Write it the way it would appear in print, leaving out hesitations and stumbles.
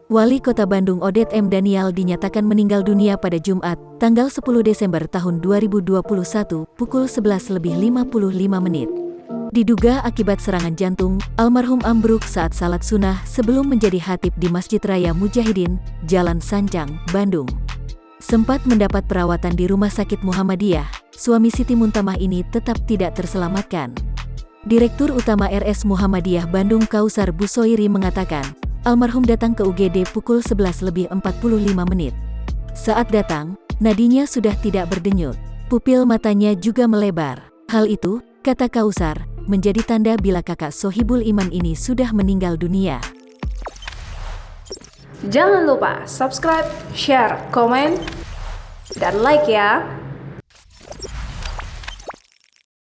Wali Kota Bandung Odet M. Daniel dinyatakan meninggal dunia pada Jumat, tanggal 10 Desember tahun 2021, pukul 11.55 menit. Diduga akibat serangan jantung, almarhum ambruk saat salat sunnah sebelum menjadi khatib di Masjid Raya Mujahidin, Jalan Sancang, Bandung. Sempat mendapat perawatan di Rumah Sakit Muhammadiyah, suami Siti Muntamah ini tetap tidak terselamatkan. Direktur Utama RS Muhammadiyah Bandung Kausar Busoiri mengatakan, almarhum datang ke UGD pukul 11.45 menit. Saat datang, nadinya sudah tidak berdenyut. Pupil matanya juga melebar. Hal itu, kata Kausar, menjadi tanda bila kakak Sohibul Iman ini sudah meninggal dunia. Jangan lupa subscribe, share, komen, dan like ya!